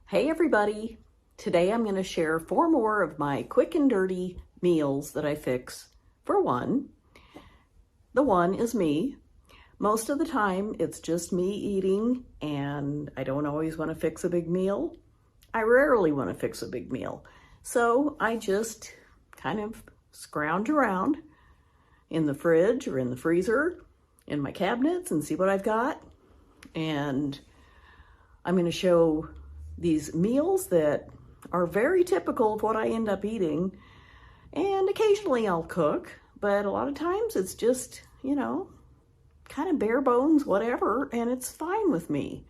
Hey everybody! Today I'm going to share 4 more of my quick and dirty meals that I fix for one. The one is me. Most of the time it's just me eating, and I don't always want to fix a big meal. I rarely want to fix a big meal. So I just kind of scrounge around in the fridge or in the freezer, in my cabinets, and see what I've got. And I'm going to show these meals that are very typical of what I end up eating. And occasionally I'll cook, but a lot of times it's just, kind of bare bones, whatever, and it's fine with me.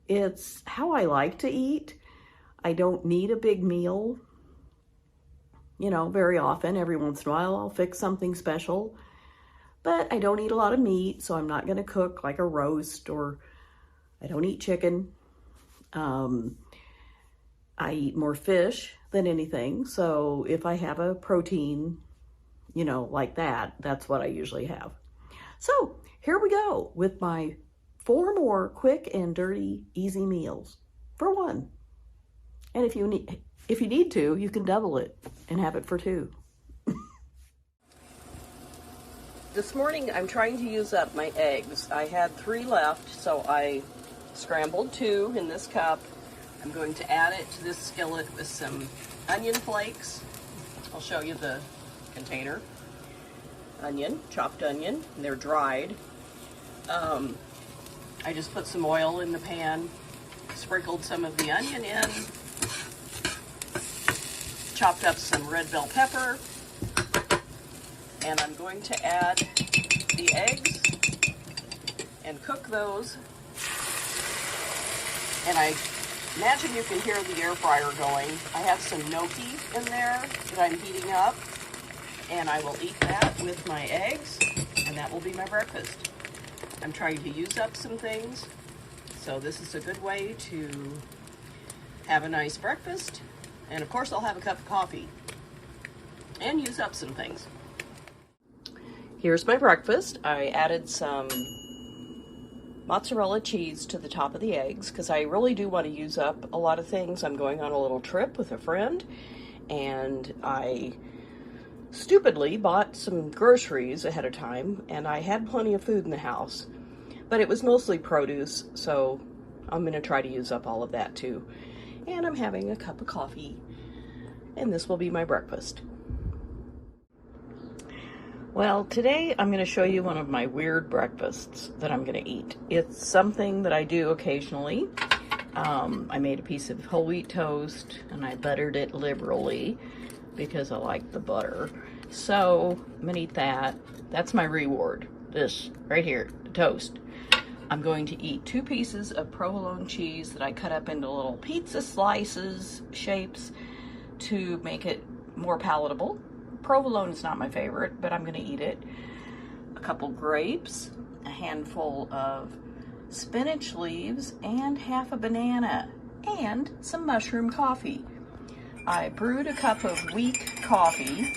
It's how I like to eat. I don't need a big meal, very often. Every once in a while I'll fix something special, but I don't eat a lot of meat, so I'm not going to cook like a roast, or I don't eat chicken. I eat more fish than anything, so if I have a protein, like that, that's what I usually have. So here we go with my 4 more quick and dirty, easy meals for one. And if you need to, you can double it and have it for 2. This morning I'm trying to use up my eggs. I had 3 left, so I scrambled 2 in this cup. I'm going to add it to this skillet with some onion flakes. I'll show you the container. Onion, chopped onion, and they're dried. I just put some oil in the pan, sprinkled some of the onion in, chopped up some red bell pepper, and I'm going to add the eggs and cook those. And I imagine you can hear the air fryer going. I have some gnocchi in there that I'm heating up, and I will eat that with my eggs, and that will be my breakfast. I'm trying to use up some things, so this is a good way to have a nice breakfast. And of course I'll have a cup of coffee and use up some things. Here's my breakfast. I added some mozzarella cheese to the top of the eggs because I really do want to use up a lot of things. I'm going on a little trip with a friend, and I stupidly bought some groceries ahead of time, and I had plenty of food in the house, but it was mostly produce, so I'm going to try to use up all of that too. And I'm having a cup of coffee, and this will be my breakfast. Well, today I'm going to show you one of my weird breakfasts that I'm going to eat. It's something that I do occasionally. I made a piece of whole wheat toast, and I buttered it liberally because I like the butter. So I'm going to eat that. That's my reward. This right here, the toast. I'm going to eat 2 pieces of provolone cheese that I cut up into little pizza slices shapes to make it more palatable. Provolone is not my favorite, but I'm going to eat it. A couple grapes, a handful of spinach leaves, and half a banana, and some mushroom coffee. I brewed a cup of weak coffee,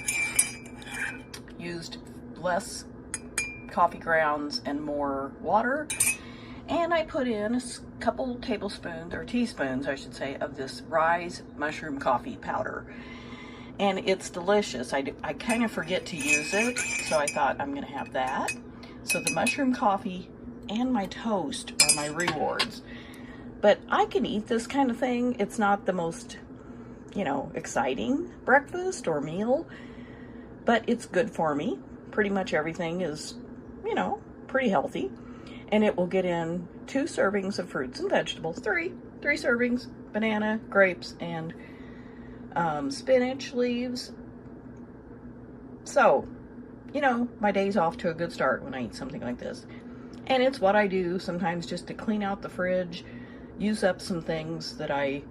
used less coffee grounds and more water, and I put in a couple tablespoons, or teaspoons I should say, of this Rise mushroom coffee powder. And it's delicious. I kind of forget to use it, so I thought I'm going to have that. So the mushroom coffee and my toast are my rewards. But I can eat this kind of thing. It's not the most, exciting breakfast or meal, but it's good for me. Pretty much everything is, pretty healthy. And it will get in 2 servings of fruits and vegetables. 3 servings, banana, grapes, and spinach leaves. So, my day's off to a good start when I eat something like this. And it's what I do sometimes just to clean out the fridge, use up some things that I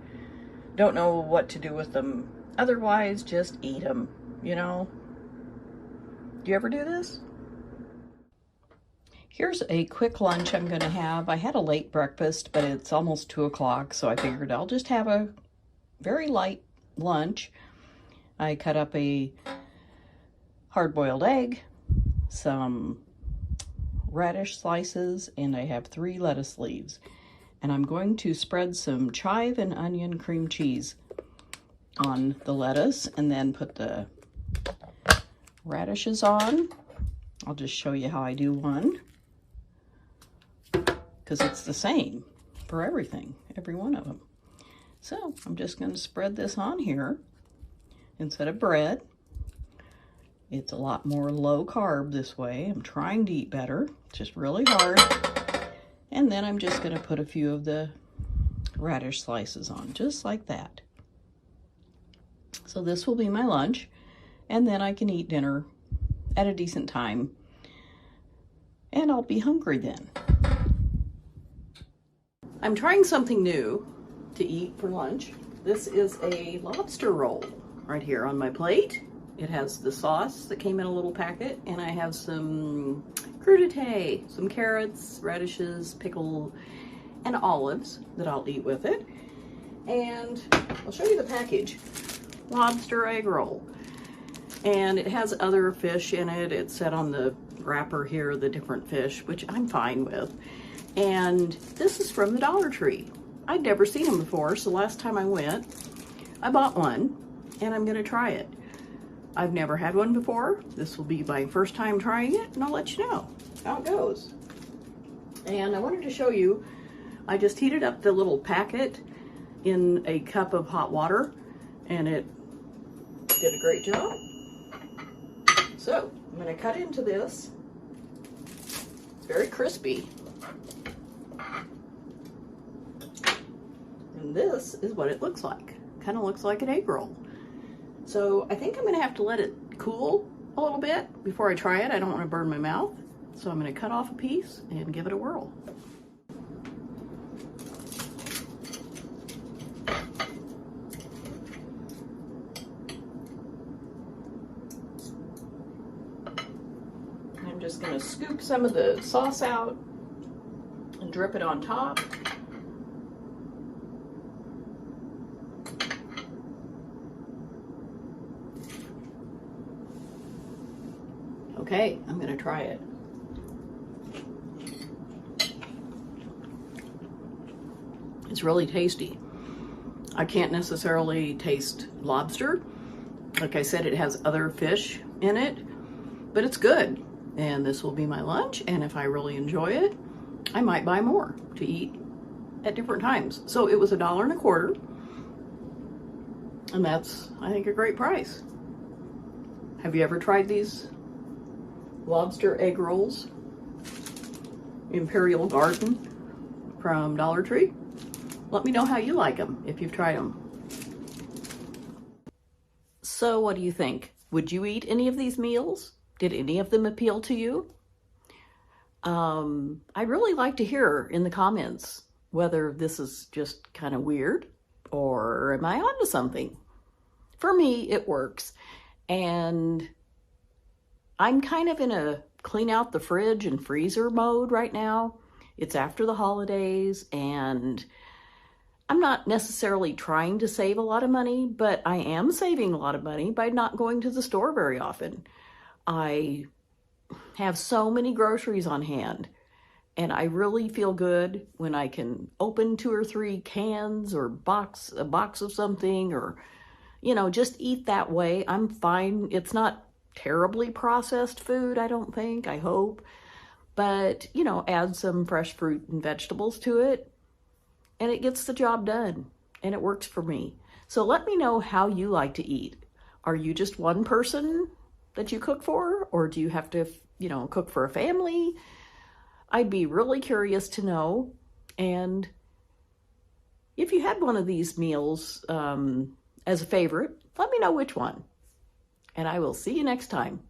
don't know what to do with them. Otherwise, just eat them, Do you ever do this? Here's a quick lunch I'm going to have. I had a late breakfast, but it's almost 2 o'clock, so I figured I'll just have a very light lunch. I cut up a hard-boiled egg, some radish slices, and I have 3 lettuce leaves. And I'm going to spread some chive and onion cream cheese on the lettuce and then put the radishes on. I'll just show you how I do one, because it's the same for everything, every one of them. So I'm just going to spread this on here instead of bread. It's a lot more low carb this way. I'm trying to eat better. It's just really hard. And then I'm just going to put a few of the radish slices on, just like that. So this will be my lunch, and then I can eat dinner at a decent time, and I'll be hungry then. I'm trying something new to eat for lunch. This is a lobster roll right here on my plate. It has the sauce that came in a little packet, and I have some crudité, some carrots, radishes, pickle, and olives that I'll eat with it. And I'll show you the package. Lobster egg roll. And it has other fish in it. It's set on the wrapper here, the different fish, which I'm fine with. And this is from the Dollar Tree. I'd never seen them before, so last time I went, I bought one, and I'm gonna try it. I've never had one before. This will be my first time trying it, and I'll let you know how it goes. And I wanted to show you, I just heated up the little packet in a cup of hot water, and it did a great job. So I'm gonna cut into this. It's very crispy. And this is what it looks like. Kind of looks like an egg roll. So I think I'm gonna have to let it cool a little bit before I try it. I don't want to burn my mouth. So I'm gonna cut off a piece and give it a whirl. I'm just gonna scoop some of the sauce out and drip it on top. Okay, I'm gonna try it. It's really tasty. I can't necessarily taste lobster. Like I said, it has other fish in it, but it's good. And this will be my lunch, and if I really enjoy it, I might buy more to eat at different times. So it was $1.25, and that's, I think, a great price. Have you ever tried these lobster egg rolls? Imperial Garden from Dollar Tree? Let me know how you like them if you've tried them. So what do you think? Would you eat any of these meals? Did any of them appeal to you? I'd really like to hear in the comments whether this is just kind of weird or am I onto something? For me, it works. And I'm kind of in a clean out the fridge and freezer mode right now. It's after the holidays, and I'm not necessarily trying to save a lot of money, but I am saving a lot of money by not going to the store very often. I have so many groceries on hand, and I really feel good when I can open 2 or 3 cans or a box of something, or, you know, just eat that way. I'm fine. It's not terribly processed food, I don't think, I hope. But, you know, add some fresh fruit and vegetables to it, and it gets the job done, and it works for me. So let me know how you like to eat. Are you just one person that you cook for, or do you have to, you know, cook for a family? I'd be really curious to know. And if you had one of these meals as a favorite, let me know which one. And I will see you next time.